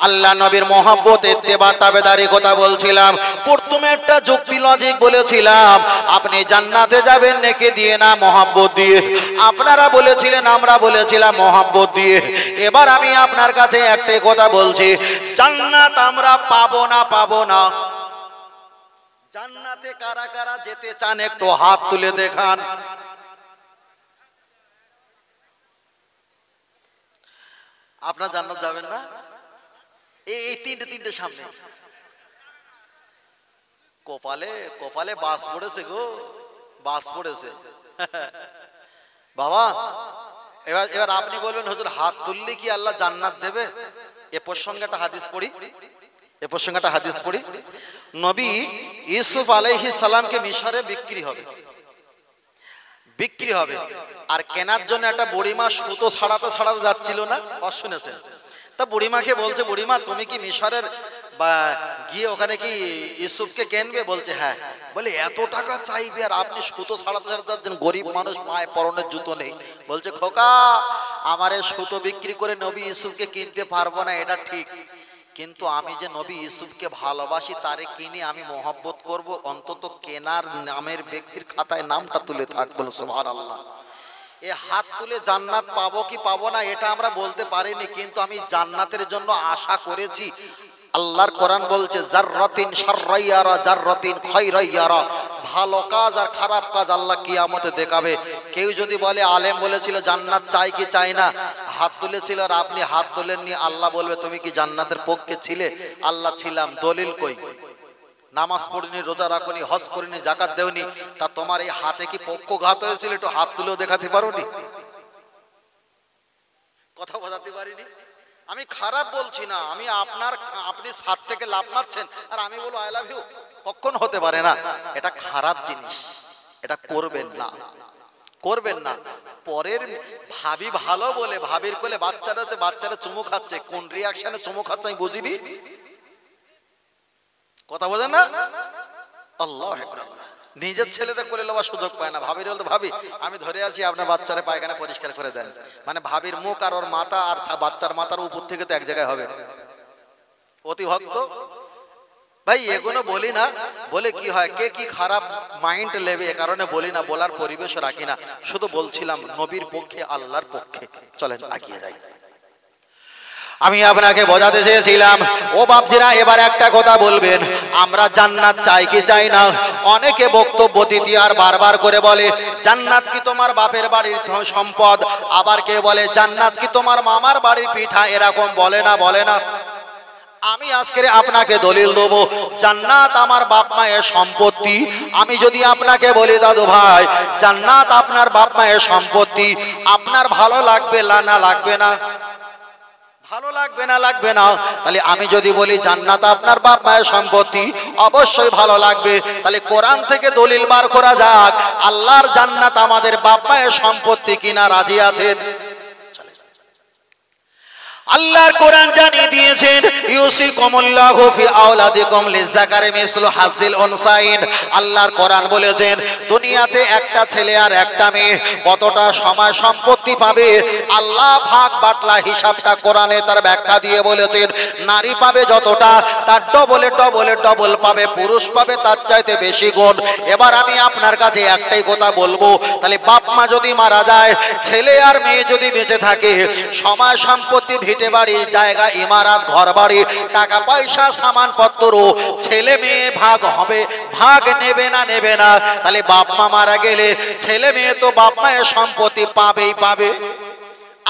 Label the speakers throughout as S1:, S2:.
S1: আল্লাহ নবীর মহব্বত ইত্তেবা তাবেদারি কথা বলছিলাম। প্রথমে একটা যুক্তি লজিক বলেছিলাম, আপনি জান্নাতে যাবেন নেকি দিয়ে না মহব্বত দিয়ে? আপনারা বলেছিলেন, আমরা বলেছিলাম মহব্বত দিয়ে। এবার আমি আপনার কাছে একটাই কথা বলছি, জান্নাত আমরা পাবো না পাবো না? জান্নাতে কারা কারা যেতে চান একটু হাত তুলে দেখান। আপনারা জান্নাত যাবেন না? এই তিনটে সামনে কপালে কপালে বাস পড়েছে গো, বাস পড়েছে বাবা। এবার আপনি বলবেন হুজুর হাত তুললে কি আল্লাহ জান্নাত দেবে? এ প্রসঙ্গে একটা হাদিস পড়ি। নবী ইউসুফ আলাইহিস সালামকে মিশরে বিক্রি হবে আর কেনার জন্য একটা বুড়িমা সুতো ছাড়াতে যাচ্ছিল না, শুনেছেন? তা বুড়িমাকে বলছে, বুড়িমা তুমি কি মিশরের গিয়ে ওখানে কি ইউসুফকে কিনবে? বলছে হ্যাঁ। বলে এত টাকা চাইবে আর আপনি সুতো ছাড়াতে যাচ্ছেন, গরিব মানুষ, পায়ে পরনের জুতো নেই। বলছে খোকা, আমার এই সুতো বিক্রি করে নবী ইউসুফকে কিনতে পারবো না, এটা ঠিক, কিন্তু আমি যে নবী ইউসুফকে ভালোবাসি, তারে কিনে আমি মহব্বত করব, অন্তত কেনার নামের ব্যক্তির খাতায় নামটা তুলে থাকবে। সুবহানাল্লাহ। এ হাত তুলে জান্নাত পাবো কি পাবো না এটা আমরা বলতে পারিনি, কিন্তু আমি জান্নাতের জন্য আশা করেছি। আল্লাহর কোরআন বলছে জাররাতিন শাররাইয়ারা জাররাতিন খায়রাইয়ারা, ভালো কাজ আর খারাপ কাজ আল্লাহ কিয়ামতে দেখাবে। কেউ যদি বলে আলেম বলেছিল জান্নাত চাই কি চাই না, হাত তুলেছিল আর আপনি হাত তোলেননি, আল্লাহ বলবে তুমি কি জান্নাতের পক্ষে ছিলে? আল্লাহ ছিলাম, দলিল কই? নামাজ পড়িনি, রোজা রাখনি, হজ করিনি, যাকাত দেওনি, তা তোমার এই হাতে কি পক্ষঘাত হয়েছিল? একটু হাত তুলেও দেখাতে পারোনি? কথা বোঝাতে পারিনি? আমি খারাপ বলছি না, আমি আপনি ছাদ থেকে লাফ মারছেন আর আমি বলবো আই লাভ ইউ, কখনো হতে পারে না। এটা খারাপ জিনিস, এটা করবেন না। পরের ভাবি ভালো বলে ভাবির কোলে বাচ্চারা আছে, বাচ্চারা চুমু খাচ্ছে, কোন রিয়াকশনে চুমু খাচ্ছে আমি বুঝিনি। কথা বোঝেন না? আল্লাহু আকবার। নিজের ছেলেটা কোলে নেওয়ার সুযোগ পায় না, ভাবির বলতে ভাবি আমি ধরে আছি, আপনার বাচ্চারা পায়খানা পরিষ্কার করে দেন। মানে ভাবির মুখ আর ওর মাথা আর বাচ্চার মাথার উপর থেকে তো এক জায়গায় হবে। অতি ভক্ত ভাই, এগুলো বলি না, বলে কি হয়, কে কি খারাপ মাইন্ড নেবে এ কারণে বলি না, বলার পরিবেশ রাখি না। শুধু বলছিলাম নবীর পক্ষে, আল্লাহর পক্ষে চলেন এগিয়ে যাই। আমি আপনাকে বোঝাতে চেয়েছিলাম ও বাপজিরা, এবার একটা কথা বলবেন, আমরা জান্নাত চাই কি চাই না? অনেকে বক্তব্য দিতে আর বারবার করে বলে জান্নাত কি তোমার বাপের বাড়ির সম্পদ, আবার কে বলে জান্নাত কি তোমার মামার বাড়ির পিঠা, এরকম বলে না? আমি আজকে আপনাকে দলিল দেবো, জান্নাত আমার বাপ মায়ের সম্পত্তি। আমি যদি আপনাকে বলি দাদু ভাই জান্নাত আপনার বাপ মায়ের সম্পত্তি, আপনার ভালো লাগবে না লাগবে না? ভালো লাগবে না? তাহলে আমি যদি বলি জান্নাত আপনার বাপ মায়ের সম্পত্তি, অবশ্যই ভালো লাগবে। তাহলে কোরআন থেকে দলিল বার করা যাক, আল্লাহর জান্নাত আমাদের বাপ মায়ের সম্পত্তি কিনা রাজি আছেন? আল্লাহর কোরআন জানিয়ে দিয়েছেন ইউসিকুমুল্লাহু ফি আওলাদিকুম লিযাকারি মিসলু হাজ্জিল উনসাইন। আল্লাহর কোরআন বলেছেন দুনিয়াতে একটা ছেলে আর একটা মেয়ে কতটা সময় সম্পত্তি পাবে, আল্লাহ ভাগ বাটলা হিসাবটা কোরআনে তার ব্যাখ্যা দিয়ে বলেছেন নারী পাবে যতটা, তার ডবল পাবে, পুরুষ পাবে তার চাইতে বেশি গুণ। এবার আমি আপনার কাছে একটাই কথা বলবো, তাহলে বাপ মা যদি মারা যায়, ছেলে আর মেয়ে যদি বেঁচে থাকে, সময় সম্পত্তি, ভিটে বাড়ি, জায়গা, ইমারত, ঘর বাড়ি, টাকা পয়সা, সামানপত্র, ছেলে মেয়ে ভাগ হবে, ভাগ নেবে না? তাহলে বাপ মা মারা গেলে ছেলে মেয়ে তো বাপ মায়ের সম্পত্তি পাবে।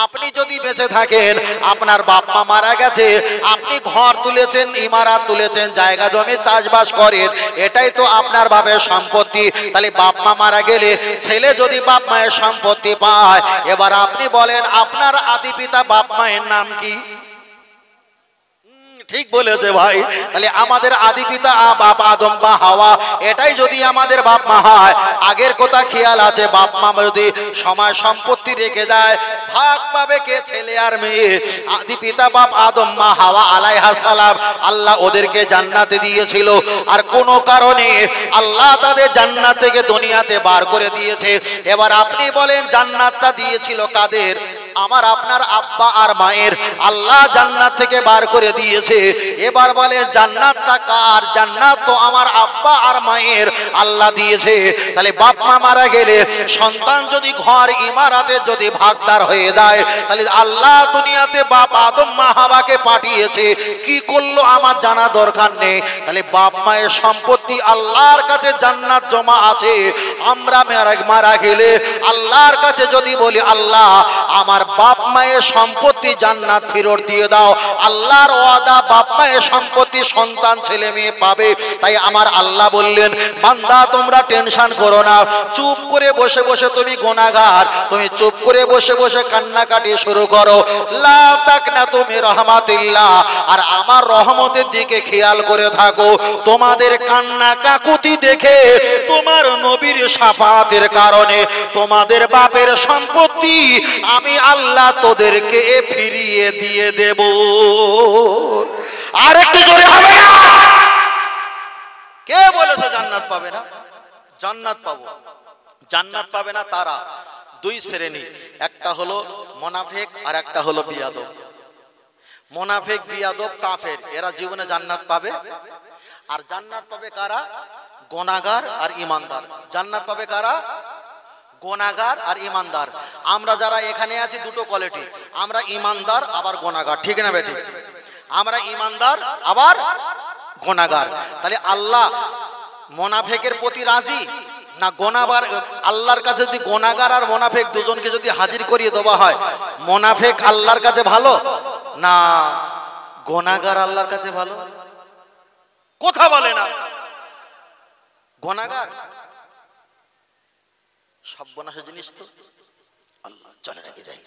S1: আপনি যদি বেঁচে থাকেন, আপনার বাপ মা মারা গেছে, আপনি ঘর তুলেছেন, ইমারত তুলেছেন, জায়গা জমি চাষবাস করেন, এটাই তো আপনার বাপের সম্পত্তি। তাহলে বাপ মা মারা গেলে ছেলে যদি বাপ মায়ের সম্পত্তি পায়, এবার আপনি বলেন আপনার আদি পিতা বাপ মায়ের নাম কি? ঠিক বলেছে ভাই। তাহলে আমাদের আদি পিতা বাপ আদম বা হাওয়া, এটাই যদি আমাদের বাপ মা হয়, আগের কথা খেয়াল আছে, বাপ মা যদি সময় সম্পত্তি রেখে যায়, ভাগ পাবে কে? ছেলে আর মেয়ে। আদি পিতা বাপ আদম মা হাওয়া আলাইহিস সালাম, আল্লাহ ওদেরকে জান্নাতে দিয়েছিল, আর কোন কারণে আল্লাহ তাদের জান্নাত থেকে দুনিয়াতে বার করে দিয়েছে। এবার আপনি বলেন জান্নাতটা দিয়েছিল কাদের? আমার আপনার আব্বা আর মায়ের। আল্লাহ জান্নাত থেকে বার করে দিয়েছে। এবার বলে জান্নাতটা কার? জান্নাত তো আমার আব্বা আর মায়ের, আল্লাহ দিয়েছে। তাহলে বাপ মা মারা গেলে সন্তান যদি ঘর ইমারতে যদি ভাগদার হয়ে যায়, তাহলে আল্লাহ দুনিয়াতে বাপ আদম মা হাওয়াকে পাঠিয়েছে, কি করলো আমার জানা দরকার নেই। তাহলে বাপ মায়ের সম্পত্তি আল্লাহর কাছে জান্নাত জমা আছে। আমরা মারা গেলে আল্লাহর কাছে যদি বলি আল্লাহ আমার বাপ মায়ের সম্পত্তি জান্নাত ফেরত দিয়ে দাও, আল্লাহর ওয়াদা বাপ মায়ের সম্পত্তি সন্তান ছেলে মেয়ে পাবে। তাই আমার আল্লাহ বললেন বান্দা তোমরা টেনশন করো না, চুপ করে বসে বসে তুমি গুনাহগার, তুমি চুপ করে বসে বসে কান্নাকাটি শুরু করো। লা তাকনা তুমি রহমাতিল্লাহ, আর আমার রহমতের দিকে খেয়াল করে থাকো। তোমাদের কান্না কাকুতি দেখে তোমার নবীর শাফাতের কারণে তোমাদের বাপের সম্পত্তি আমি আল্লাহ তোদেরকে ফিরিয়ে দিয়ে দেব। আর একটু জোরে হবে না? কে বলেছে জান্নাত পাবে না? জান্নাত পাবো। জান্নাত পাবে না তারা দুই শ্রেণী, একটা হলো মুনাফিক আর একটা হলো বিয়াদব। মুনাফিক বিয়াদব কাফের এরা জীবনে জান্নাত পাবে। আর জান্নাত পাবে কারা? গুনাহগার আর ঈমানদার। জান্নাত পাবে কারা? গুনাহগার আর ঈমানদার। আমরা যারা এখানে আছি দুটো কোয়ালিটি, আমরা ঈমানদার আবার গুনাহগার, ঠিক না বেটি? আমরা ঈমানদার আবার গুনাহগার। তাহলে আল্লাহ মুনাফিকের প্রতি রাজি না গুনাহগার? আল্লাহর কাছে যদি গুনাহগার আর মুনাফিক দুজনকে যদি হাজির করিয়ে দেওয়া হয়, মুনাফিক আল্লাহর কাছে ভালো না গুনাহগার আল্লাহর কাছে ভালো? কথা বলে না। গুনাহগার সর্বনাশের জিনিস তো আল্লাহ চলে রেখে দেয়।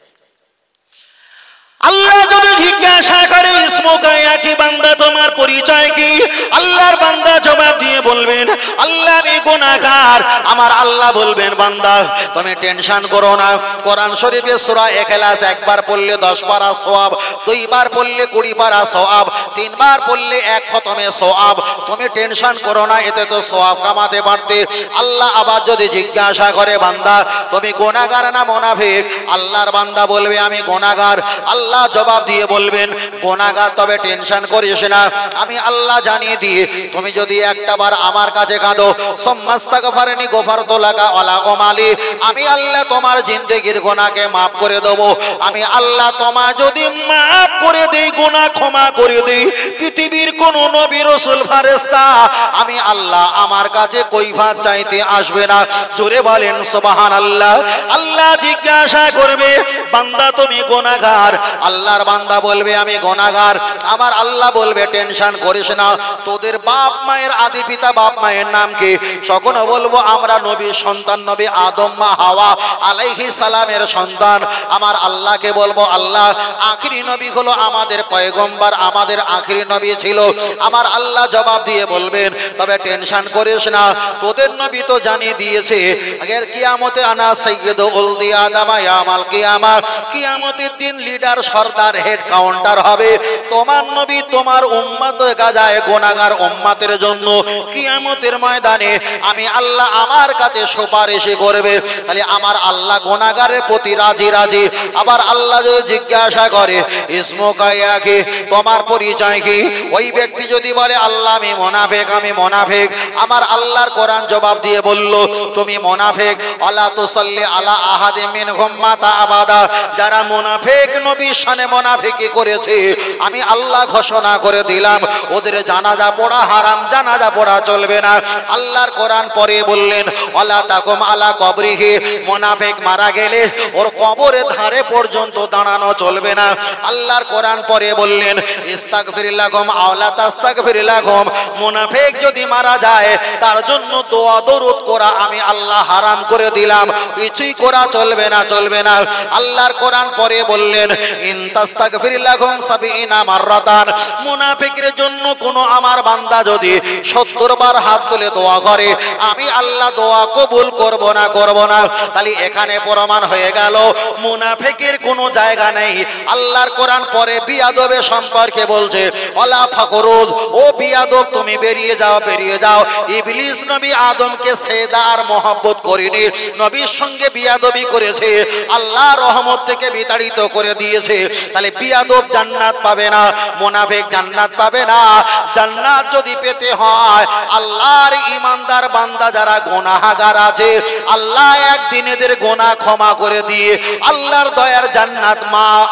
S1: আল্লাহ যদি জিজ্ঞাসা করে ইসমুকা কি বান্দা তোমার পরিচয় কি, আল্লাহর বান্দা জবাব দিয়ে বলবেন আল্লাহ আমি গুনাহগার। আমার আল্লাহ বলবেন বান্দা তুমি টেনশন করো না। কোরআন শরীফে সূরা ইখলাস একবার পড়লে 10 পারা সওয়াব, দুইবার পড়লে 20 পারা সওয়াব, তিনবার পড়লে 1 খতমে সওয়াব। তুমি টেনশন করো না, এতে তো সওয়াব কামাতে পারতে। আল্লাহ আবার যদি জিজ্ঞাসা করে বান্দা তুমি গুনাহগার না মুনাফিক, আল্লাহর বান্দা বলবে আমি গুনাহগার। আল্লাহ জবাব দিয়ে বলবেন গুনাহগার, তবে টেনশন করিস না, আমি আল্লাহ জানিয়ে দিয়ে তুমি যদি একটাবার আমার কাছে কাঁদো সুম্মাস্তাগফারনি গফারতু লাকা ওয়ালা উমালি, আমি আল্লাহ তোমার জিন্দেগির গুনাহকে maaf করে দেব। আমি আল্লাহ তোমার যদি maaf করে দেই, গুনাহ ক্ষমা করে দেই, পৃথিবীর কোন নবী রাসূল ফেরেশতা আমি আল্লাহ আমার কাছে কৈফিয়ত চাইতে আসবে না। জোরে বলেন সুবহানাল্লাহ। আল্লাহ জিজ্ঞাসা করবে বান্দা তুমি গুনাহগার, আল্লাহর বান্দা বলবে আমি গুনাহগার। আমার আল্লাহ বলবে টেনশন করিস না, তোদের বাপ মায়ের আদি পিতা বাপ মায়ের নাম কি? সকলে বলবো আমরা নবীর সন্তান, নবী আদম মা হাওয়া আলাইহিস সালামের সন্তান। আমার আল্লাহকে বলবো আল্লাহ আখিরি নবী হলো আমাদের পয়গম্বর, আমাদের আখিরি নবী ছিল। আমার আল্লাহ জবাব দিয়ে বলবেন তবে টেনশন করিস না, তোদের নবী তো জানিয়ে দিয়েছে আগের কিয়ামতে আনা সাইয়্যিদু উলদি আদম ইয়াউমাল কিয়ামা, কিয়ামতের দিন লিডার সরদার হেড কাউন্টার হবে। তোমার নবী তোমার উম্মত গাজায় গুনাহগার উম্মতের জন্য কিয়ামতের ময়দানে আমি আল্লাহ আমার কাছে সুপারিশ করবে। তাহলে আমার আল্লাহ গুনাহগারের প্রতি রাজি রাজি। আবার আল্লাহ যদি জিজ্ঞাসা করে ইসমুকা কি, তোমার পরিচয় কি? ওই ব্যক্তি যদি বলে আল্লাহ আমি মুনাফিক, আমি মুনাফিক, আমার আল্লাহর কোরআন জবাব দিয়ে বলল তুমি মুনাফিক। আলা তুসাল্লি আলা আহাদিম মিনহুম মাতা আবাদা, যারা মুনাফিক নবীর শানে মুনাফিকি করেছে আমি আল্লাহ ঘোষণা করে দিলাম ওদের জানাজা পড়া হারাম, জানাজা পড়া চলবে না। আল্লাহর কোরআন পরে বললেন ওয়ালা তাকুম আলা কবরিহি, মুনাফিক মারা গেলে ওর কবরের ধারে পর্যন্ত দাঁড়ানো চলবে না। আল্লাহর কোরআন পরে বললেন ইস্তাগফির লাকুম আও লা তাস্তাগফির লাকুম, মুনাফিক যদি মারা যায় তার জন্য দোয়া দরুদ করা আমি আল্লাহ হারাম করে দিলাম, কিছুই করা চলবে না, চলবে না। আল্লাহর কোরআন পরে বললেন ইন তাস্তাগফির লাকুম 70 মাররাতান, মুনাফিকের জন্য জন্য কোনো আমার বান্দা যদি 70 বার হাত তুলে দোয়া করে, আমি আল্লাহ দোয়া কবুল করব না। তাহলে এখানে প্রমাণ হয়ে গেল মুনাফিকের কোনো জায়গা নেই। আল্লাহর কোরআন পরে বিয়াদবের সম্পর্কে বলছে, ওয়ালা ফাকরুজ, ও বিয়াদব তুমি বেরিয়ে যাও। ইবলিস নবী আদমকে সেজদা আর মহব্বত করেনি, নবীর সঙ্গে বিয়াদবি করেছে, আল্লাহ রহমত থেকে বিতাড়িত করে দিয়েছে। তাহলে বিয়াদব জান্নাত পাবে না, মুনাফিক জান্নাত পাবে না। জান্নাত যদি পেতে হয়, আল্লাহর ঈমানদার বান্দা যারা গুনাহগার আছে, আল্লাহ একদিন এদের গুনাহ ক্ষমা করে দিয়ে আল্লাহর দয়ার জান্নাত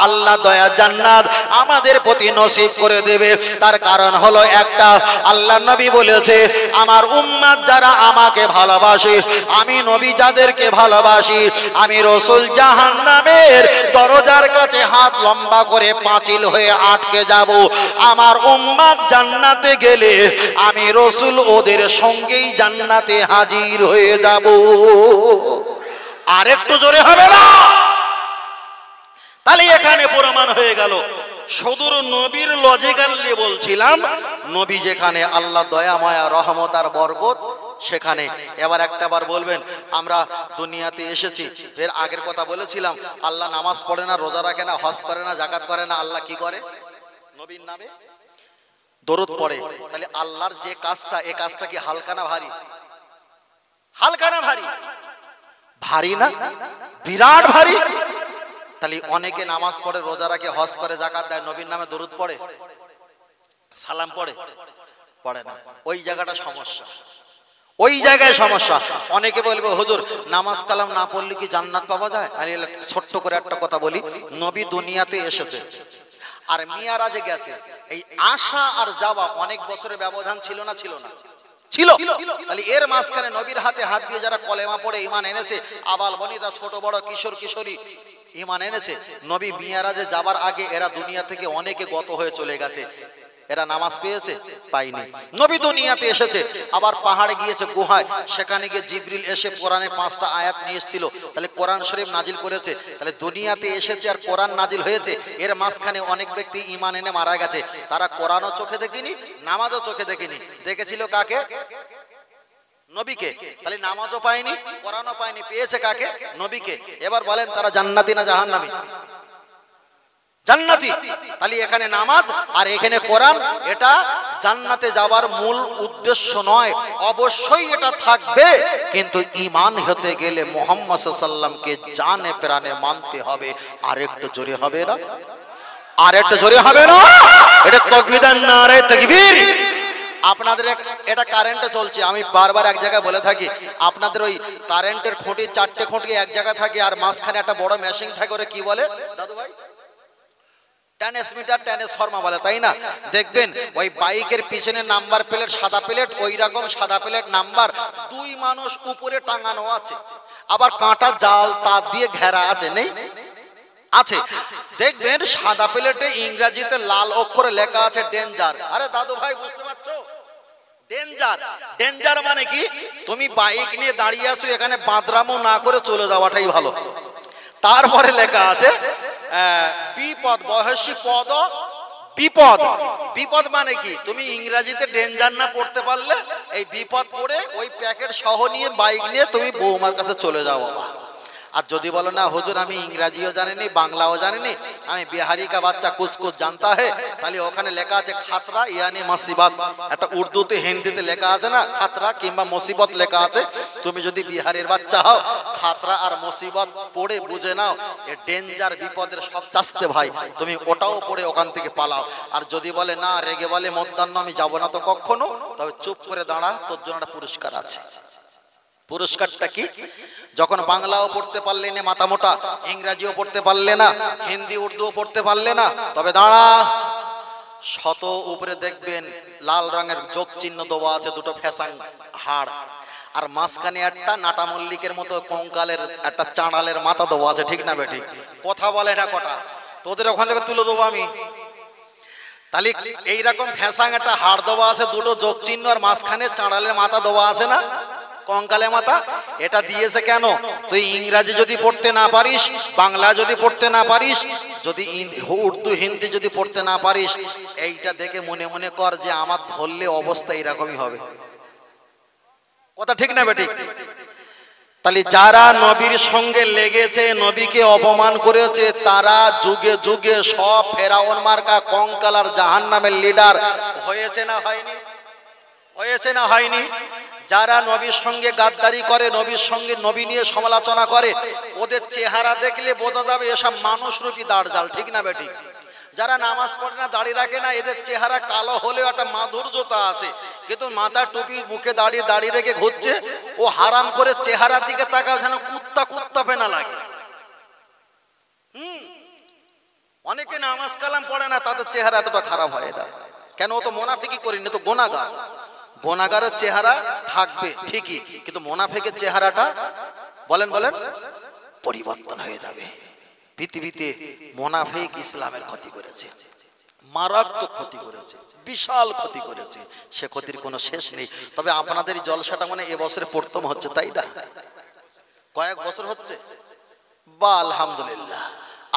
S1: আল্লাহ দয়ার জান্নাত আমাদের প্রতি নসিব করে দেবে। তার কারণ হলো একটা, আল্লাহ নবী বলেছে, আমার উম্মত যারা আমাকে ভালোবাসে, আমি নবী যাদেরকে ভালোবাসি, আমি রাসূল জাহান্নামের দরজার কাছে হাত লম্বা করে পাঁচিল হয়ে আটকে যাব। আমার উম্মত জান্নাতে গেলে আমি রাসূল ওদের সঙ্গেই জান্নাতে হাজির হয়ে যাব। আর একটু জোরে হবে না? তাহলে এখানে প্রমাণ হয়ে গেল, শুধু নবীর লজিক্যাল নিয়ে বলছিলাম, নবী যেখানে আল্লাহ দয়া মায়া রহমত আর বরকত সেখানে। এবার একটা বার বলবেন, আমরা দুনিয়াতে এসেছি, এর আগের কথা বলেছিলাম, আল্লাহ নামাজ পড়ে না, রোজা রাখে না, হজ করে না, যাকাত করে না, আল্লাহ কি করে? নবীর নামে দরুদ পড়ে। তাহলে আল্লাহর যে কাজটা, এই কাজটা কি হালকা না ভারী? হালকা না ভারী? ভারী না, বিরাট ভারী। তাহলে অনেকে নামাজ পড়ে, রোজা রাখে, হজ করে, যাকাত দেয়, নবীর নামে দরুদ পড়ে, সালাম পড়ে না। ওই জায়গাটা সমস্যা, ওই জায়গায় সমস্যা। অনেকে বলবে, হুজুর নামাজ কালাম না পড়লে কি জান্নাত পাওয়া যায়? আমি ছোট্ট করে একটা কথা বলি, নবী দুনিয়াতে এসেছে আর মিয়ারাজে গেছে, এই আসা আর যাওয়া অনেক বছরের ব্যবধান ছিল না? ছিল। তাহলে এর মাঝখানে নবীর হাতে হাত দিয়ে যারা কলেমা পড়ে ঈমান এনেছে, আবাল বনিতা, ছোট বড়, কিশোর কিশোরী ঈমান এনেছে, নবী মিয়ারাজে যাবার আগে এরা দুনিয়া থেকে অনেকে গত হয়ে চলে গেছে। এরা নামাজ পেয়েছে? পায়নি। নবী দুনিয়াতে এসেছে, আবার পাহাড়ে গিয়েছে, গুহায়, সেখানে গিয়ে জিবরিল এসে কোরআনে 5টা আয়াত নিয়ে এসেছিল, তাহলে কোরআন শরীফ নাজিল করেছে। তাহলে দুনিয়াতে এসেছে আর কোরআন নাজিল হয়েছে, এর মাঝখানে অনেক ব্যক্তি ঈমান এনে মারা গেছে। তারা কোরআনও চোখে দেখেনি, নামাজও চোখে দেখেনি। দেখেছিল কাকে? নবীকে। তাহলে নামাজও পায়নি, কোরআনও পায়নি, পেয়েছে কাকে? নবীকে। এবার বলেন, তারা জান্নাতি না জাহান্নামী? জান্নাতি। তাহলে এখানে নামাজ আর এখানে কোরআন, এটা জান্নাতে যাওয়ার মূল উদ্দেশ্য নয়। অবশ্যই এটা থাকবে, কিন্তু ঈমান হতে গেলে মুহাম্মদ সাল্লাল্লাহু আলাইহি ওয়াসাল্লামকে জানে প্রাণে মানতে হবে। আর একটু জোরে হবে না? আর একটু জোরে হবে না? এটা তাকবীর, নারে তাকবীর। আপনাদের এটা কারেন্টে চলছে, আমি বারবার এক জায়গায় বলে থাকি, আপনাদের ওই কারেন্টের খুঁটি 4টে খুঁটি এক জায়গায় থাকে আর মাঝখানে একটা বড় মেশিন থাকে, ওরে কি বলে দাদু ভাই? ট্রান্সমিটার, ট্রান্সফরমার বলে, তাই না? দেখবেন ওই বাইকের পিছনে নাম্বার প্লেট সাদা প্লেট, ওই রকম সাদা প্লেট নাম্বার, 2 মানুষ উপরে টাঙানো আছে, আবার কাঁটা জাল তার দিয়ে ঘেরা আছে, নেই? আছে। দেখবেন সাদা প্লেটে ইংরেজিতে লাল অক্ষরে লেখা আছে ডেঞ্জার। আরে দাদু ভাই বুঝতে পারছো? ডেঞ্জার। ডেঞ্জার মানে কি? তুমি বাইক নিয়ে দাঁড়িয়ে আছো, এখানে বাদরামো না করে চলে যাওয়াটাই ভালো। তারপরে লেখা আছে বিপদ, বয়সী পদ, বিপদ। বিপদ মানে কি? তুমি ইংরেজিতে ডেঞ্জার না পড়তে পারলে এই বিপদ পড়ে ওই প্যাকেট সহ নিয়ে বাইক নিয়ে তুমি বৌমার কাছে চলে যাও বাবা। আর যদি বলো না হুজুর আমি ইংরাজিও জানিনি, বাংলাও জানিনি, আমি বিহারি কা বাচ্চা কুছ জানতা হে, তাহলে ওখানে লেখা আছে খাতরা ইয়ানি মুসিবত। একটা উর্দুতে হিন্দিতে লেখা আছে না, খাতরা কিংবা মুসিবত লেখা আছে। তুমি যদি বিহারের বাচ্চা হও, খাতরা আর মুসিবত পড়ে বুঝে নাও এ ডেঞ্জার, বিপদের সব চাস্তে ভাই, তুমি ওটাও পড়ে ওখান থেকে পালাও। আর যদি বলে না, রেগে বলে মধ্যাহ্ন আমি যাব না তো কখনো, তবে চুপ করে দাঁড়া, তোর জন্য একটা পুরস্কার আছে। পুরস্কারটা কি? যখন বাংলাও পড়তে পারলে না মাথা মোটা, ইংরেজিও পড়তে পারলে না, হিন্দি উর্দুও পড়তে পারলে না, তবে দাঁড়া, শত উপরে দেখবেন লাল রঙের যোগ চিহ্ন দেওয়া আছে, 2টো ফ্যাসাং হাড়, আর মাঝখানে একটা নাটা মল্লিকের মতো কঙ্কালের একটা চাঁড়ালের মাথা দেওয়া আছে, ঠিক না বেঠিক? কথা বলে না কটা, তোদের ওখান থেকে তুলে দেবো আমি। তাহলে এইরকম ফ্যাসাং একটা হাড় দেওয়া আছে, 2টো যোগ চিহ্ন, আর মাঝখানে চাঁড়ালের মাথা দেওয়া আছে না, কঙ্কালে মাথা। এটা দিয়েছে কেন? তুই ইংরাজি যদি পড়তে না পারিস, বাংলা যদি পড়তে না পারিস, যদি উর্দু হিন্দি যদি পড়তে না পারিস, এইটা দেখে মনে মনে কর যে আমার ধরলে অবস্থা এরকমই হবে। কথা ঠিক না বেঠিক? তাহলে যারা নবীর সঙ্গে লেগেছে, নবীকে অপমান করেছে, তারা যুগে যুগে সব ফেরাউন মার্কা কঙ্কাল আর জাহান্নামের লিডার হয়েছে না হয়নি? হয়েছে না হয়নি? যারা নবীর সঙ্গে গাদ্দারি করে, নবীর সঙ্গে নবী নিয়ে সমালোচনা করে, ওদের চেহারা দেখলে বোঝা যাবে এসব মানুষরূপী দাঁড়জাল। ঠিক না বেঠিক? যারা নামাজ পড়ে না, দাড়ি রাখে না, এদের চেহারা কালো হলেও একটা মাধুর্যতা আছে, কিন্তু মাথা টুপি মুখে দাড়ি রেখে ঘুরছে, ও হারাম করে চেহারার দিকে তাকাও যেন কুত্তা কুত্তা পেনা লাগে। অনেকে নামাজ কালাম পড়ে না, তাদের চেহারা এতটা খারাপ হয় না কেন? ও তো মুনাফিকি করেনি, তো গুনাহগার। গুনাহগারের চেহারা থাকবে ঠিকই, কিন্তু মুনাফিকের চেহারাটা বলেন পরিবর্তন হয়ে যাবে। পৃথিবীতে মুনাফিক ইসলামের ক্ষতি করেছে, মারাত্মক ক্ষতি করেছে, বিশাল ক্ষতি করেছে, সে ক্ষতির কোনো শেষ নেই। তবে আপনাদের জলসাটা মানে এবছরে প্রথম হচ্ছে, তাই না? কয়েক বছর হচ্ছে বা আলহামদুলিল্লাহ,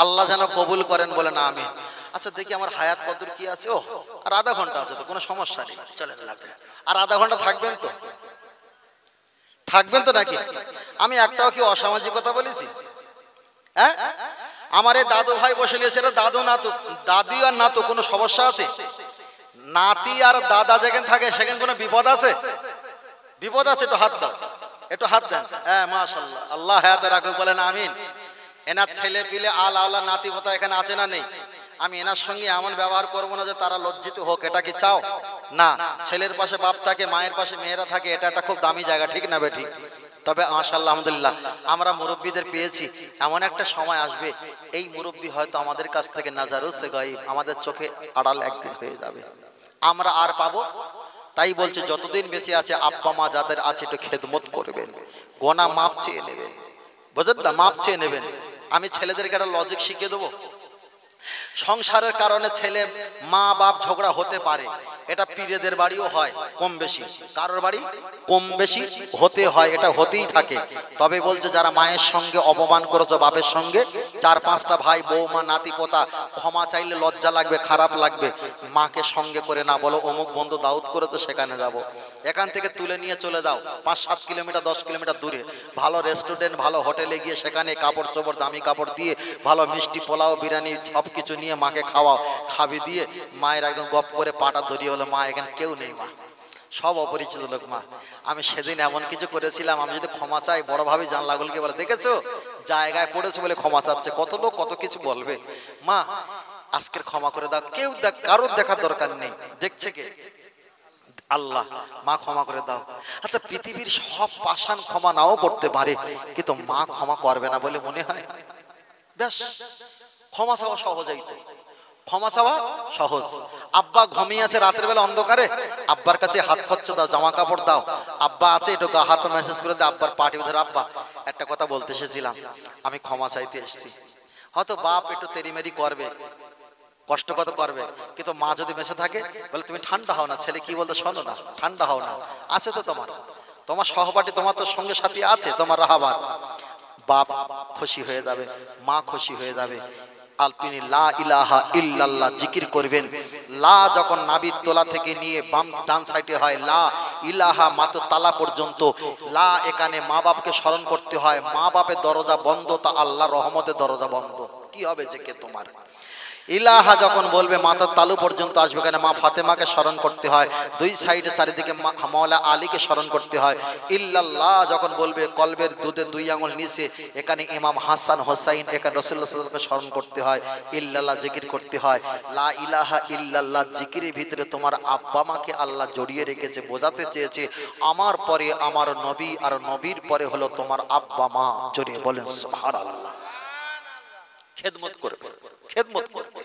S1: আল্লাহ যেন কবুল করেন, বলেন আমিন। আচ্ছা দেখি আমার হায়াত কদর কি আছে? ও আর আধা ঘন্টা আছে, তো কোনো সমস্যা নেই, চলেন লাগবে। আর আধা ঘন্টা থাকবেন তো? থাকবেন তো নাকি? আমি একটাও কি অসামাজিকতা বলেছি? হ্যাঁ, আমার এই দাদু ভাই বসে নিয়েছে, দাদু না তো দাদি আর না তো কোনো সমস্যা আছে? নাতি আর দাদা যেখানে থাকে সেখানে কোনো বিপদ আছে? বিপদ আছে? একটু হাত দাও, একটু হাত দেন। হ্যাঁ মাশাআল্লাহ, আল্লাহ হায়াতে রাখুক, বলেন আমিন। এনার ছেলে পিলে আলা নাতি পোতা এখানে আছে না নেই? আমি এনার সঙ্গে এমন ব্যবহার করবো না যে তারা লজ্জিত হোক, এটা কি চাও? না, ছেলের পাশে বাপ থাকে, মায়ের পাশে মেয়েরা থাকে, এটা একটা খুব দামি জায়গা। ঠিক না বেঠিক? তবে মাশাআল্লাহ আলহামদুলিল্লাহ আমরা মুরব্বীদের পেয়েছি। এমন একটা সময় আসবে, এই মুরব্বী হয়তো আমাদের কাছ থেকে নাজারুসে গায়েব, আমাদের চোখে আড়াল একদিন হয়ে যাবে, আমরা আর পাবো। তাই বলছে যতদিন বেঁচে আছে আব্বা মা যাদের আছে একটু খেদমত করবেন, গোনা মাপ চেয়ে নেবেন, বুঝলেন না? মাপ চেয়ে নেবেন। আমি ছেলেদেরকে একটা লজিক শিখিয়ে দেবো। সংসারের কারণে ছেলে মা বাপ ঝগড়া হতে পারে, এটা পীরেদের বাড়িও হয় কম বেশি, কারোর বাড়ি কম বেশি হতে হয়, এটা হতেই থাকে। তবে বলছে যারা মায়ের সঙ্গে অপমান করেছো, বাপের সঙ্গে, 4-5টা ভাই বৌমা নাতি পোতা, ক্ষমা চাইলে লজ্জা লাগবে, খারাপ লাগবে, মাকে সঙ্গে করে না বলো অমুক বন্ধু দাউদ করেছে সেখানে যাব, এখান থেকে তুলে নিয়ে চলে যাও 5-7 কিলোমিটার 10 কিলোমিটার দূরে ভালো রেস্টুরেন্ট, ভালো হোটেলে গিয়ে সেখানে কাপড় চোপড় দামি কাপড় দিয়ে ভালো মিষ্টি পোলাও বিরিয়ানি সব কিছু নিয়ে মাকে খাওয়াও, খাবি দিয়ে মায়ের একদম গপ করে পাটা ধরিয়ে হলো মা এখানে কেউ নেই, মা সব অপরিচিত লোক, মা আমি সেদিন এমন কিছু করেছিলাম, আমি যদি ক্ষমা চাই বড় ভাবে জানলাগুলকে বলে দেখেছো জায়গায় পড়েছে বলে ক্ষমা চাচ্ছে, কত লোক কত কিছু বলবে, মা আজকের ক্ষমা করে দাও, কেউ কারোর দেখার দরকার নেই, দেখছে কে? আল্লাহ, মা ক্ষমা করে দাও। আচ্ছা পৃথিবীর সব পাষাণ ক্ষমা নাও করতে পারে, কিন্তু মা ক্ষমা করবে না বলে মনে হয়? ব্যাস, ক্ষমা চাওয়া সহজই তো, ক্ষমা চাওয়া সহজ। আব্বা ঘুমিয়ে আছে রাতের বেলা অন্ধকারে, আব্বার কাছে হাত খরচা দাও, জামা কাপড় দাও, আব্বা আছে একটু হাত মেসেজ করে দাও, আব্বার পাটি ধরে আব্বা একটা কথা বলতে এসেছিলাম, আমি ক্ষমা চাইতে এসেছি। হয়তো বাপ একটু তেরিমেরি করবে, কষ্ট কত করবে, কিন্তু মা যদি বেঁচে থাকে বলে তুমি ঠান্ডা হও না, ছেলে কি বলতে শোনো না, ঠান্ডা হও না, আছে তো তোমার সহপাঠী, তোমার তো সঙ্গে সাথী আছে, তোমার রাহাবাত, বাপ খুশি হয়ে যাবে, মা খুশি হয়ে যাবে। আলপিনি লা ইলাহা ইল্লাল্লাহ জিকির করবেন। লা যখন নাভির তোলা থেকে নিয়ে বাম ডান সাইডে হয়, লা ইলাহা মাত্র তালা পর্যন্ত, লা এখানে মা বাপকে স্মরণ করতে হয়, মা বাপের দরজা বন্ধ, তা আল্লাহ রহমতের দরজা বন্ধ, কি হবে যে কে তোমার? ইলাহা যখন বলবে মাথার তালু পর্যন্ত আসবে, কেন মা ফাতেমাকে স্মরণ করতে হয়, দুই সাইডে চারিদিকে মাওলা আলীকে স্মরণ করতে হয়। ইল্লাল্লাহ যখন বলবে কলবের দুধে 2 আঙুল নিচে, এখানে ইমাম হাসান হোসাইন, এখানে রাসূলুল্লাহ সাল্লাল্লাহু আলাইহি ওয়াসাল্লামকে স্মরণ করতে হয়, ইল্লাল্লাহ জিকির করতে হয়। লা ইলাহা ইল্লাল্লাহ জিকিরের ভিতরে তোমার আব্বা মাকে আল্লাহ জড়িয়ে রেখেছে, বোঝাতে চেয়েছে আমার পরে আমার নবী, আর নবীর পরে হলো তোমার আব্বা মা। জড়িয়ে বলেন সুবহানাল্লাহ। খেদমত করবে, খেদমত করবে।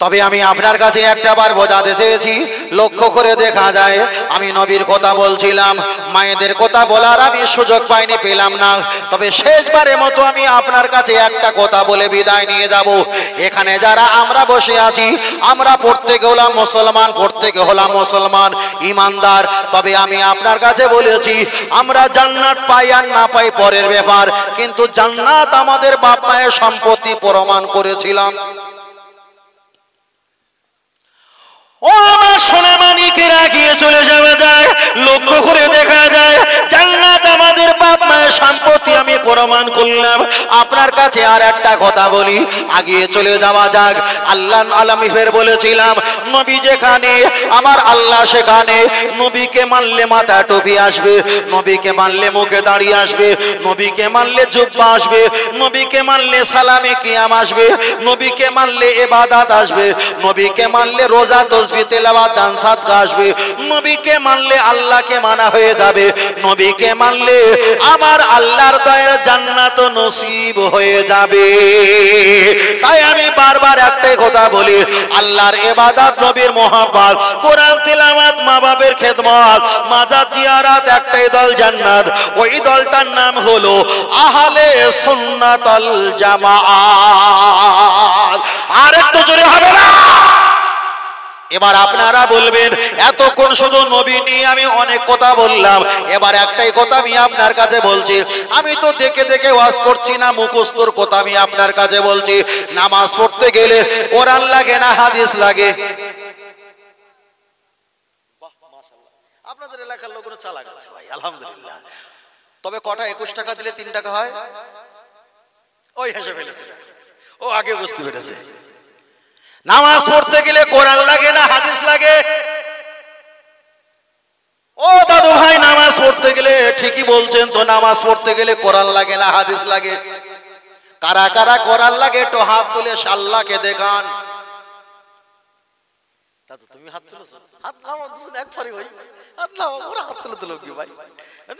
S1: তবে আমি আপনার কাছে একটা বার বোঝাতে চেয়েছি, লক্ষ্য করে দেখা যায় আমি নবীর কথা বলছিলাম, মায়েদের কথা বলার আমি সুযোগ পাইনি, পেলাম না। তবে শেষবারের মতো আমি আপনার কাছে একটা কথা বলে বিদায় নিয়ে যাব। এখানে যারা আমরা বসে আছি, আমরা প্রত্যেকে হলাম মুসলমান, প্রত্যেকে হলাম মুসলমান ইমানদার। তবে আমি আপনার কাছে বলেছি, আমরা জান্নাত পাই আর না পাই পরের ব্যাপার, কিন্তু জান্নাত আমাদের বাপ মায়ের সম্পত্তি প্রমাণ করেছিলাম।
S2: চলে যাওয়া যায়, লক্ষ্য করে দেখা যায় জান্নাত আমাদের বাপ মায়ের সম্পত্তি। আমি প্রমাণ করলাম। আপনার কাছে আর একটা কথা বলি, আগে চলে যাওয়া যাক। আল্লাহ আলামী ফের বলেছিলাম, নবী যেখানে আমার আল্লাহ সেখানে। নবীকে মানলে মাথা টুপি আসবে, নবীকে মানলে মুখে দাঁড়িয়ে আসবে, নবীকে মানলে জুব্বা আসবে, নবীকে মানলে সালামে কিয়াম আসবে, নবীকে মানলে ইবাদত আসবে, নবীকে মানলে রোজা তাসবিহ তেলাওয়াত দান সাদকা আসবে, নবীকে মানলে আল্লাহকে মানা হয়ে যাবে, নবীকে মানলে আমার আল্লাহর দয়ার জান্নাত নসিব হয়ে যাবে। তাই আমি বারবার একটাই কথা বলি, আল্লাহর ইবাদত, নবীর মুহাব্বত, কোরআন তেলাওয়াত, মা বাবার খেদমত, মাজার জিয়ারত, একটাই দল জান্নাত। ওই দলটার নাম হলো আহলে সুন্নাতুল জামাআত। আর একটু জোরে হবে না? এবার আপনারা বলবেন এতক্ষণ শুধু নবী নিয়ে আমি অনেক কথা বললাম, এবার একটাই কথা আমি আপনার কাছে বলছি। আমি তো দেখে দেখে ওয়াজ করছি না, মুখস্থর কথা আমি আপনার কাছে বলছি। নামাজ পড়তে গেলে কোরআন লাগে না হাদিস লাগে?
S1: আপনাদের এলাকার লোকগুলো চালাক আছে ভাই, আলহামদুলিল্লাহ। তবে কটা 21 টাকা দিলে 3 টাকা হয়? ওই হেসে ফেলেছে, ও আগে বুঝতে পেরেছে।
S2: নামাজ পড়তে গেলে কোরআন লাগে না হাদিস লাগে? ও দাদু ভাই, নামাজ পড়তে গেলে ঠিকই বলছেন তো, নামাজ পড়তে গেলে কোরআন লাগে না হাদিস লাগে? কারা কারা কোরআন লাগে একটু হাত তুলে আল্লাহকে দেখান।
S1: দাদু তুমি হাত তুলেছো? হাত নামাও, দুজন একবারই ভাই, হাত নামাও। ওরা হাত তুলে দিল কি ভাই?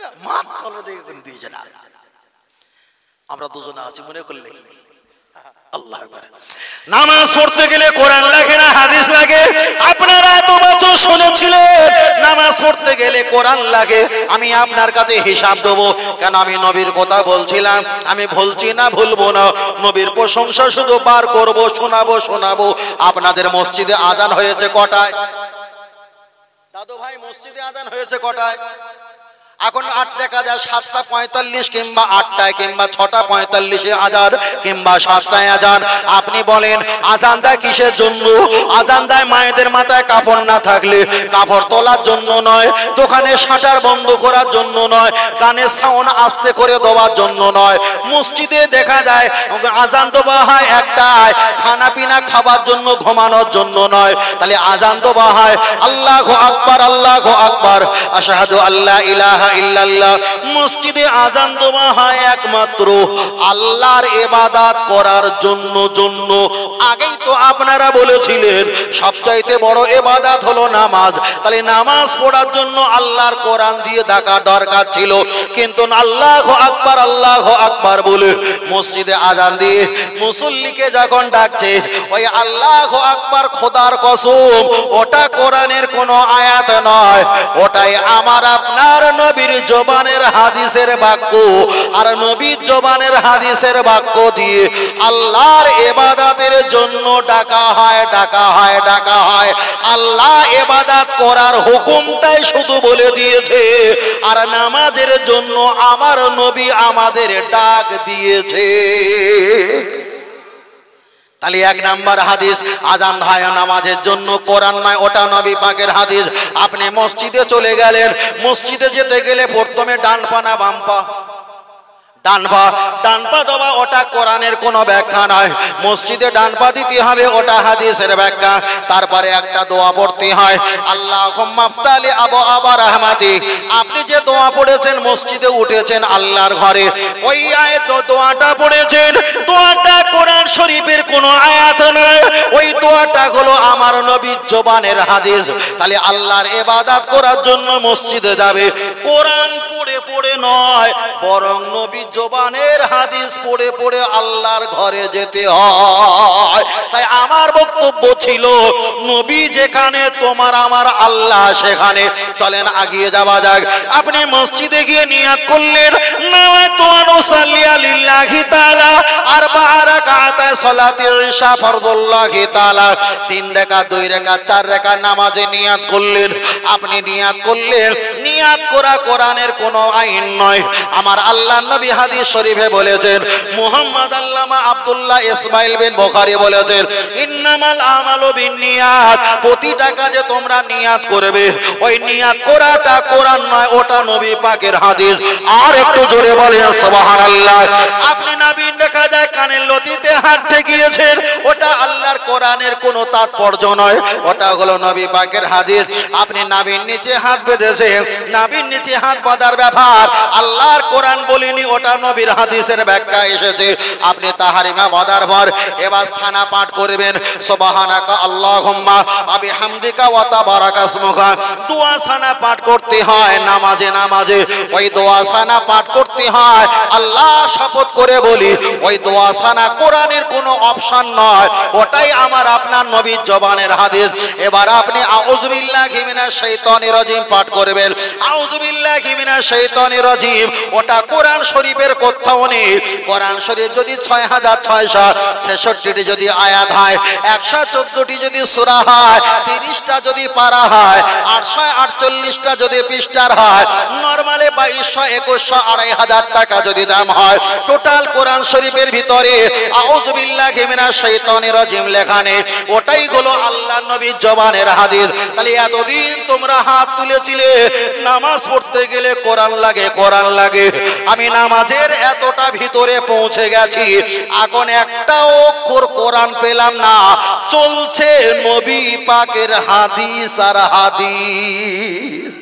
S1: না মাত চলো দেখে কোন দিয়েছে না। আমরা দুজনে আছি মনে করলে কি? আল্লাহ আকবার।
S2: নামাজ পড়তে গেলে কোরআন লাগে না হাদিস লাগে? আপনারা এত বছর শুনেছিলেন নামাজ পড়তে গেলে কোরআন লাগে। আমি আপনার কাছে হিসাব দেবো, কেন আমি নবীর কথা বলছিলাম, আমি বলছি না ভুলবো না। নবীর প্রশংসা শুধু বার করব, শোনাবো। আপনাদের মসজিদে আজান হয়েছে কটায়? দাদু ভাই, মসজিদে আজান হয়েছে কটায়? এখন 8 দেখা যায়, 7:45 কিংবা 8টায় কিংবা 6:45 আজান কিংবা 7টায় আজান। আপনি বলেন আজান দেয় কিসের জন্য? আজান দেয় মায়েদের মাথায় কাপড় না থাকলে কাপড় তোলার জন্য নয়, দোকানে শাটার বন্ধ করার জন্য নয়, গানের সাউন্ড আস্তে করে দেওয়ার জন্য নয়। মসজিদে দেখা যায় আজান দেওয়া হয় একটায়, খানা পিনা খাবার জন্য, ঘুমানোর জন্য নয়। তাহলে আজান দেওয়া হয় আল্লাহু আকবার, আল্লাহু আকবার, আশহাদু আল্লা ইলাহা ইল্লাল্লাহ। মসজিদে আজান দেওয়া হয় একমাত্র আল্লাহর ইবাদত করার জন্য। আগেই তো আপনারা বলেছিলেন সবচাইতে বড় ইবাদত হলো নামাজ। তাহলে নামাজ পড়ার জন্য আল্লাহর কোরআন দিয়ে ডাকা দরকার ছিল, কিন্তু আল্লাহু আকবার, আল্লাহু আকবার বলে মসজিদে আজান দিয়ে মুসল্লিকে যখন ডাকছে, ওই আল্লাহু আকবার খোদার কসম ওটা কোরআনের কোনো আয়াত নয়, ওটাই আমার আপনার নবীর জবানের হাদিসের বাক্য। আর নবীর জবানের হাদিসের বাক্য দিয়ে আল্লাহর ইবাদতের জন্য ডাকা হয়। আল্লাহ ইবাদত করার হুকুমটাই শুধু বলে দিয়েছে, আর নামাজের জন্য আমার নবী আমাদের ডাক দিয়েছে। তাহলে 1 নাম্বার হাদিস, আজান হয় নামাজের জন্য, কোরআন নয়, ওটা নবী পাকের হাদিস। আপনি মসজিদে চলে গেলেন, মসজিদে যেতে গেলে প্রথমে ডান পা না বাম পা? ডান পা দেওয়া ওটা কোরআনের কোনো ব্যাখ্যা নয়। মসজিদে ডান পা দিতে হবে, ওটা হাদিসের ব্যাখ্যা। তারপরে একটা দোয়া পড়তে হয়, আল্লাহুম্মা আফতালি আবওয়াবা রাহমাতি। আপনি যে দোয়া পড়েছেন, মসজিদে উঠেছেন আল্লাহর ঘরে, ওই আয়াত দোয়াটা পড়েছেন, দোয়াটা কোরআন শরীফের কোনো আয়াত নয়, ওই দোয়াটা হলো আমার নবীর জবানের হাদিস। তাহলে আল্লাহর ইবাদত করার জন্য মসজিদে যাবে, কোরআন পড়ে নয়, বরং নবীর জবানের হাদিস পড়ে আল্লাহর ঘরে যেতে হয়। তাই আমার বক্তব্য ছিল, নবী যেখানে তোমার আমার আল্লাহ সেখানে। চলেন আগিয়ে যাওয়া যাক। আপনি মসজিদে গিয়ে নিয়াত করলেন, নাওয়াইতু আন উসাল্লিয়া লিল্লাহি তাআলা আরবা'a রাকাআতা সালাতি ইশা ফরদুল্লাহি তাআলা। 3 রাকাত, 2 রাকাত, 4 রাকাত নামাজে নিয়াত করলেন। আপনি নিয়াত করলেন, নিয়াত করা কোরআনের কোনো আইন এমন নয়। আমার আল্লাহ নবী হাদিস শরীফে বলেছেন, মুহাম্মদ আল্লামা আব্দুল্লাহ ইসমাইল বিন বুখারী বলেছেন, ইন্নামাল আমালু বিন্নিয়াত, প্রতিটা কাজে তোমরা নিয়াত করবে। ওই নিয়াত করাটা কোরআন নয়, ওটা নবী পাকের হাদিস। আর একটু জোরে বলেন সুবহানাল্লাহ। আপনি নবীন দেখা যায় কানের লতিতে হাত ঠেকিয়েছেন, ওটা আল্লাহর কোরআনের কোনো তাৎপর্য নয়, ওটা হলো নবী পাকের হাদিস। আপনি নবীর নিচে হাত বেঁধেছেন, নবীর নিচে হাত বাঁধার ব্যাপার আল্লাহর কোরআন বলিনি, ওটা নবীর হাদিসের ব্যাখ্যা এসেছে। আপনি তাহারিমা বাঁধার পর এবার সানা পাঠ করবেন, সুবহানাকা আল্লাহুম্মা ওয়া বিহামদিকা ওয়া তাবারাকা ইসমুকা। দোয়া সানা পাঠ করতে হয় নামাজে নামাজে, ওই দোয়া সানা পাঠ করতে হয়। আল্লাহ শপথ করে বলি, ওই দোয়া সানা কোরআনের কোনো অপশন নয়, ওটাই আমার আপনার নবীর জবানের হাদিস। এবার আপনি আউযু বিল্লাহি মিনাশ শাইতানির রাজিম পাঠ করবেন। আউযু বিল্লাহি মিনাশ শাইতানির রাজিম, ওটা কোরআন শরীফের কোথাও নেই। কোরআন শরীফ যদি 6666টি যদি আয়াত হয়, 114টি যদি সূরা হয়, 30টা যদি পারা হয়, 848টা যদি পৃষ্ঠার হয়, নরমালে 2200 2100 2500 টাকা যদি দাম হয়, টোটাল কোরআন শরীফের ভিতরে আউযু বিল্লাহি মিনাশ শাইতানির রাজিম লেখা নেই, ওটাই হলো আল্লাহর নবীর জবানের হাদিস। তাহলে এতদিন তোমরা হাত তুলেছিলে, নামাজ পড়তে গেলে কোরআন লাগে, কোরআন লাগে। আমি নামাজের এতটা ভিতরে পৌঁছে গেছি, এখন একটা অক্ষর কোরআন পেলাম না, চলছে নবী পাকের হাদিস আর হাদিস।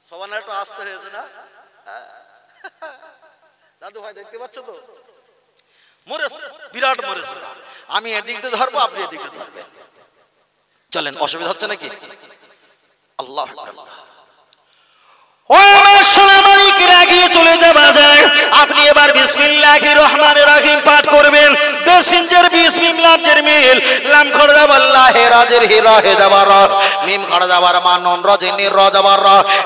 S2: সবার একটু আসতে হয়েছে না দাদু ভাই, দেখতে পাচ্ছ তো মরেছে, বিরাট মরেছে। আমি এদিক দিয়ে ধরবো, আপনি এদিক দিয়ে ধরবেন, চলেন, অসুবিধা হচ্ছে নাকি? আল্লাহ চলে যাওয়া যায়। আপনি এবার বিসমিল্লাহির রহমানির রহিম পাঠ করবেন। বেসিনজের বিসমিল্লাহ জের মিল, লাম খরজা আল্লাহে রাজের হি রাহে জাবার মিম খরজা বার মানন রাজিনি রাজাবার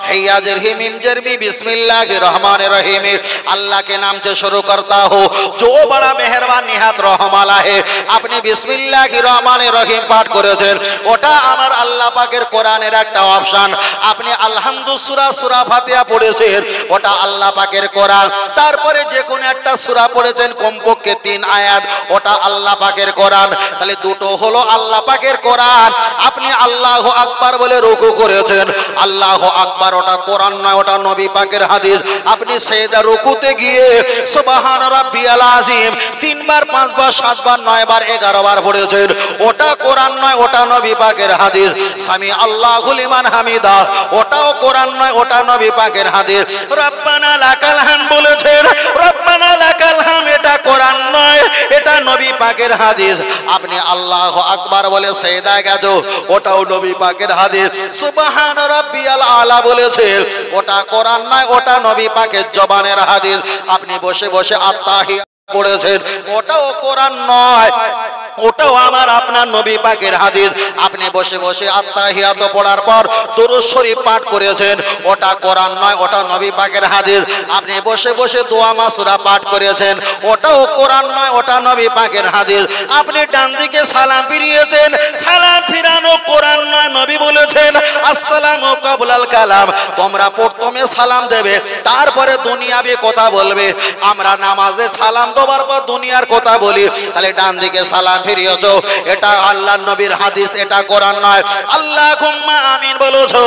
S2: हैया जर ही मिम जर भी बिस्मिल्लाहिर रहमानिर रहीम। अल्लाह के नाम से शुरू करता हो जो बड़ा मेहरबान निहात रहमाला है। আপনি বিসমিল্লাহির রহমানির রহিম পাঠ করেছেন, ওটা আমার আল্লাহ পাকের কোরআনের একটা অপশন। আপনি আলহামদু সূরা ফাতিহা পড়েছেন, ওটা আল্লাহ পাকের কোরআন। তারপরে যে কোন একটা সূরা পড়েছেন কমপক্ষে 3 আয়াত, ওটা আল্লাহ পাকের কোরআন। তাহলে দুটো হলো আল্লাহ পাকের কোরআন। আপনি আল্লাহু আকবার বলে রুকু করেছেন, আল্লাহু আকবার ওটা কোরআন নয়, ওটা নবী পাকের হাদিস। আপনি সেজদা রুকুতে গিয়ে সুবহান রাব্বিয়াল আযীম 3 বার 5 বার 7 বার 9 বার 11 বার পড়েছেন, ওটা কোরআন নয়, ওটা নবী পাকের হাদিস। সামি আল্লাহু লিমান হামিদা, ওটাও কোরআন নয়, ওটা নবী পাকের হাদিস। রব্বানা লাকাল হাম বলেছেন, রব্বানা লাকাল হাম এটা কোরআন নয়, এটা নবী পাকের হাদিস। আপনি আল্লাহু আকবার বলে সেজদা গেছো, ওটাও নবী পাকের হাদিস। সুবহান রাব্বিয়াল আলা বলেছেন, ওটা কোরআন নয়, ওটা নবী পাকের জবানের হাদিস। আপনি বসে বসে আত্তাহিয়াত পড়েছেন, ওটাও কোরআন নয়, ওটাও আমার আপনার নবী পাকের হাদিস। আপনি বসে বসে আত্তাহিয়াত পড়ার পর দুরূদ শরীফ পাঠ করেছেন, ওটা কোরআন নয়, ওটা নবী পাকের হাদিস। আপনি বসে বসে দোয়া মাসুরা পাঠ করেছেন, ওটাও কোরআন নয়, ওটা নবী পাকের হাদিস। আপনি ডান দিকে সালাম ফিরিয়েছেন, সালাম ফিরানো কোরআন নয়, নবী বলেছেন আসসালামু ক্বাবলাল কালাম, তোমরা প্রথমে সালাম দেবে, তারপরে দুনিয়াবি কথা বলবে। আমরা নামাজে সালাম দেওয়ার পর দুনিয়ার কথা বলি, তাহলে ডান দিকে সালাম ফিরিয়েছো, এটা আল্লাহর নবীর হাদিস, এটা কোরআন নয়। আল্লাহুম্মা আমিন বলেছো,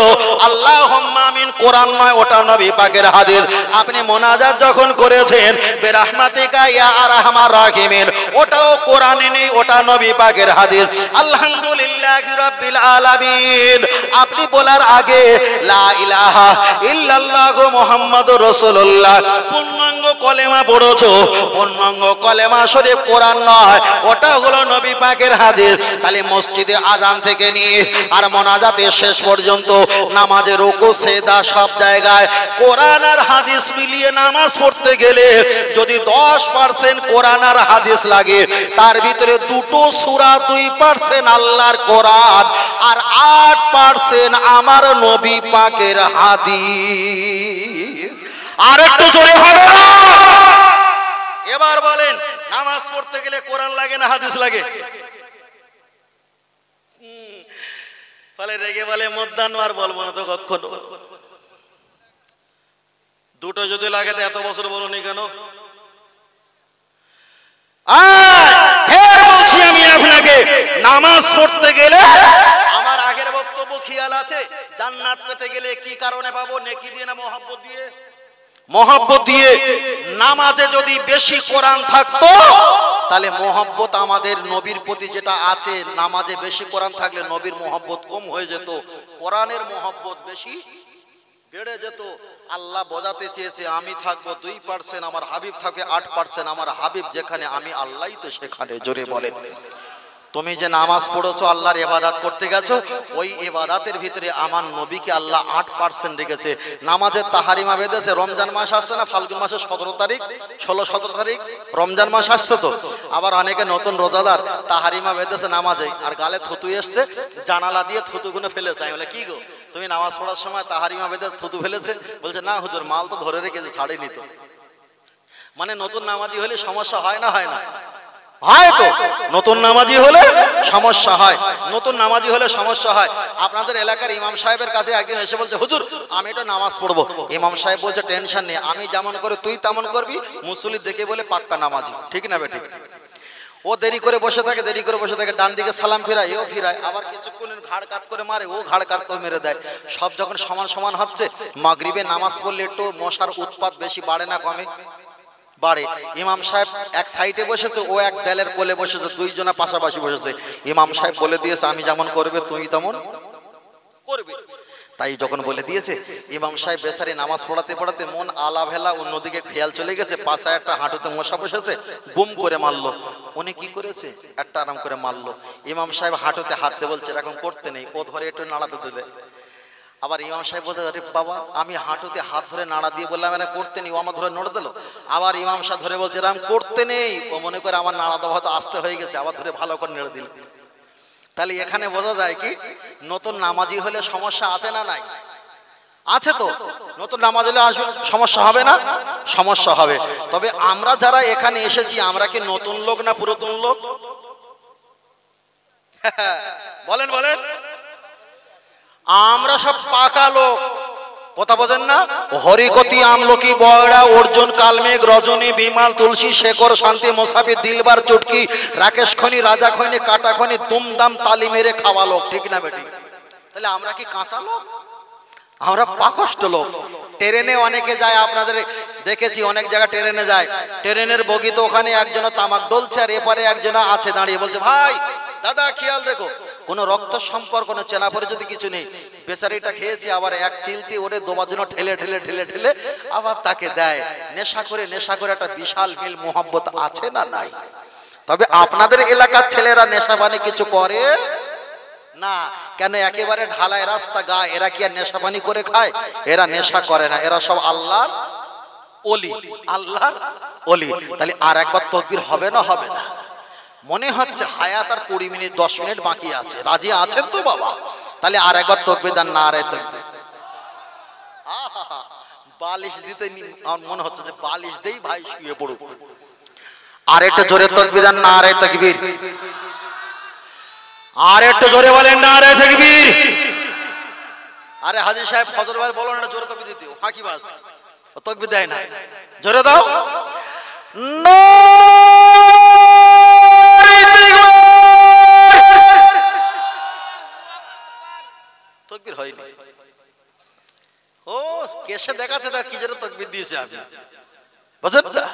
S2: আল্লাহুম্মা আমিন কোরআন নয়, ওটা নবী পাকের হাদিস। আপনি মোনাজাত যখন করেছেন বিরহমাতিকা ইয়া আরহামার রাহিমিন, ওটাও কোরআনে নেই, ওটা নবী পাকের হাদিস। আলহামদুলিল্লাহি রাব্বিল আলামিন আপনি বলার আগে লা ইলাহা ইল্লাল্লাহু মুহাম্মাদুর রাসূলুল্লাহ পূর্ণাঙ্গ কলেমা পড়েছো, পূর্ণাঙ্গ কলেমা শরীফ কোরআন নয়, ওটা হলো নবী পাকের হাদিস। তাহলে মসজিদে আজান থেকে নিয়ে আর মোনাজাতে শেষ পর্যন্ত নামাজে রুকু সেজদা সব জায়গায় কোরআন আর হাদিস মিলিয়ে নামাজ পড়তে গেলে যদি 10% কোরআন আর হাদিস লাগে, তার ভিতরে দুটো সূরা 2% আল্লাহর কোরআন আর 8% আমার নবী পাকের হাদিস। আর একটু জোরে হবে না? এবার বলেন, নামাজ পড়তে গেলে কোরআন লাগে না হাদিস লাগে? ফলে রেগে বলে মধ্যাহ্ন আর বলবো না তো কখনো। দুটো যদি লাগে তো এত বছর বলুনি কেন? ফের বলছি আমি আপনাকে, নামাজ পড়তে গেলে আমার আগের বক্তব্য খেয়াল আছে, জান্নাত পেতে গেলে কি কারণে পাবো? নেকি দিয়ে না মহব্বত দিয়ে? মহব্বত দিয়ে। নামাজে যদি বেশি কোরআন থাকতো তাহলে মহব্বত আমাদের নবীর প্রতি যেটা আছে, নামাজে বেশি কোরআন থাকলে নবীর মহব্বত কম হয়ে যেত, কোরআনের মহব্বত বেশি বেড়ে যেত। আল্লাহ বোঝাতে চেয়েছে আমি থাকবো 2%, আমার হাবিব থাকবে 8%। আমার হাবিব যেখানে, আমি আল্লাহই তো সেখানে। জোরে বলেন। তুমি যে নামাজ পড়েছো, আল্লাহর ইবাদত করতে গেছো, ওই ইবাদতের ভিতরে আমার নবীকে আল্লাহ 8% রেখেছে। নামাজের তাহারিমা বেঁধেছে। রমজান মাস আসছে না, ফাল্গুন মাসের 17 তারিখ 16-17 তারিখ রমজান মাস আসছে তো। আবার অনেকে নতুন রোজাদার তাহারিমা বেঁধেছে নামাজে, আর গালে থুতু এসছে, জানালা দিয়ে থুতুগুলো ফেলেছে। আমি বলে কি গো, তুমি নামাজ পড়ার সময় তাহারিমা বেঁধে থুতু ফেলেছে? বলছে না হুজুর, মাল তো ধরে রেখেছে, ছাড়েনি তো। মানে নতুন নামাজি হলে সমস্যা হয় না? হয় না? হয় তো। নতুন নামাজি হলে সমস্যা হয়, নতুন নামাজি হলে সমস্যা হয়। আপনাদের এলাকার ইমাম সাহেবের কাছে একদিন এসে বলছে হুজুর আমি এটা নামাজ পড়বো। ইমাম সাহেব বলছে টেনশন নেই, আমি যেমন করে তুই তেমন করবি, মুসল্লি দেখে বলে পাক্কা নামাজি। ঠিক না বেঠিক? ও দেরি করে বসে থাকে, দেরি করে বসে থাকে, ডান দিকে সালাম ফিরায়, এও ফিরায়, আবার কিছুক্ষণ ঘাড় কাত করে মারে, ও ঘাড় কাত করে মেরে দেয়। সব যখন সমান সমান হচ্ছে, মাগরিবে নামাজ পড়লে একটু মশার উৎপাত বেশি বাড়ে না কমে? বাড়ে। ইমাম সাহেব এক সাইডে বসেছে, ও এক দেলের কোলে বসেছে, দুইজনা পাশাপাশি বসেছে। ইমাম সাহেব বলে দিয়েছে আমি যেমন করবে তুই তেমন করবে। তাই যখন বলে দিয়েছে, ইমাম সাহেব বেচারি নামাজ পড়াতে পড়াতে মন আলাভেলা অন্যদিকে খেয়াল চলে গেছে। পাশে একটা হাঁটুতে মশা বসেছে, বুম করে মারলো। উনি কি করেছে, একটা আরাম করে মারলো। ইমাম সাহেব হাঁটুতে হাত দিয়ে বলছে এরকম করতে নেই, ও ধরে একটু নাড়াতে দিলে। আবার ইমাম সাহেব বলতে আরে বাবা, আমি হাঁটুতে হাত ধরে নাড়া দিয়ে বললাম এরা করতে নেই, ও আমার ধরে নড়ে দিল। আবার ইমাম সাহেব ধরে বলছে এরকম করতে নেই, ও মনে করে আমার নাড়া দেওয়া হয়তো আস্তে হয়ে গেছে, আবার ধরে ভালো করে নেড়ে দিল। তাহলে এখানে বোঝা যায় কি, নতুন নামাজি হলে সমস্যা আছে না নাই? আছে তো। নতুন নামাজ হলে সমস্যা হবে না? সমস্যা হবে। তবে আমরা যারা এখানে এসেছি, আমরা কি নতুন লোক না পুরাতন লোক? বলেন বলেন। আমরা সব পাকা লোক। কথা বোঝেন না? হরিকতি, আমলকি, বয়রা, অর্জুন, কালমেঘ, রজনী, বিমাল, তুলসী, শেখর, শান্তি, মোসাফির, দিলবার, চুটকি, রাকেশ খনি, রাজা খনি, কাটা খনি, দুমদাম তালি মেরে খাওয়া লোক। ঠিক না বেটি? তাহলে আমরা কি কাঁচা লোক? আমরা পাকষ্ট লোক। ট্রেনে অনেকে যায়, আপনাদের দেখেছি অনেক জায়গায় ট্রেনে যায়, ট্রেনের বগিতে ওখানে একজনা তামাক ডলছে, আর এপারে একজনা আছে দাঁড়িয়ে, বলছে ভাই দাদা খেয়াল রেখো, কোনো রক্ত সম্পর্ক না, চেনা পরিচিত কিছু নেই, বেচারিটা খেয়েছে, আবার এক চিলতি ওরে দোবার জন্য ঠেলে ঠেলে ঠেলে ঠেলে আবার তাকে দেয়। নেশা করে একটা বিশাল মিল মোহাব্বত আছে না নাই? তবে আপনাদের এলাকার ছেলেরা নেশাবানি কিছু করে না কেন? একেবারে ঢালাই রাস্তা গায়ে, এরা কি আর নেশাবানি করে খায়? এরা নেশা করে না, এরা সব আল্লাহর ওলি, আল্লাহর ওলি। তাহলে আর একবার তাকবীর হবে না? হবে না? মনে হচ্ছে হায়াত আর 20 মিনিট 10 মিনিট বাকি আছে। রাজি আছেন তো বাবা? তাহলে আর একবার তাকবীর দেন, নারে তাকবীর। বালিশ দিতে আমার মনে হচ্ছে যে বালিশ দেই ভাই শুয়ে পড়ুক। আর একটু জোরে তাকবীর দেন, নারে তাকবীর। আর একটু জোরে বলেন, নারে তাকবীর। আরে হাজী সাহেব ফজর ভাই বলো না জোরে তাকবীর দিতে, ও ফাঁকিবাজ, ও তাকবীর দেয় না। জোরে দাও। তাকবীর হয়নি। ও কেসে দেখাচ্ছে তা কি জোরে তাকবীর দিয়েছে আমি, বুঝলেন না?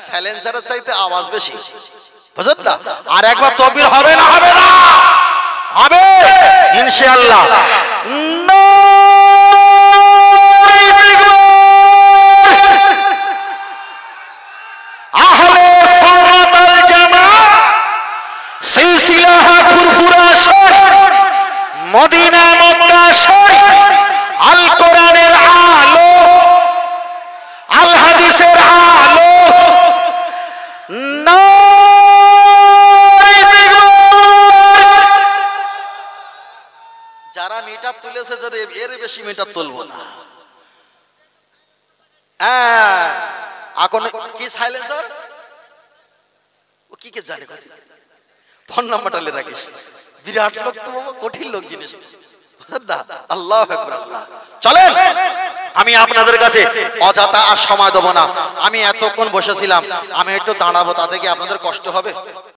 S2: সাইলেন্সারের চাইতে আওয়াজ বেশি, বুঝলেন না? আর একবার তাকবীর হবে না? হবে না? হবে ইনশাআল্লাহ। আহলে সুন্নাত ওয়াল জামাআহ সিলসিলাহ ফুরফুরা শরীফ, মদিনা মক্কা শরীফ, আল কোরআনের আলো, আল হাদিসের আলো, যারা মিটার তুলেছে যারা এর বেশি মিটার তুলবো না। এখন কি সাইলেন্সার ও কি কে জানে, ফোন নাম্বারটা লে রাখিস। বিরাট লোক তো বাবা, কঠিন লোক জিনিস। আল্লাহু আকবার। আল্লাহ চলেন আমি আপনাদের কাছে অযথা আর সময় দেবো না। আমি এতক্ষণ বসেছিলাম, আমি একটু দাঁড়াবো, তাতে কি আপনাদের কষ্ট হবে?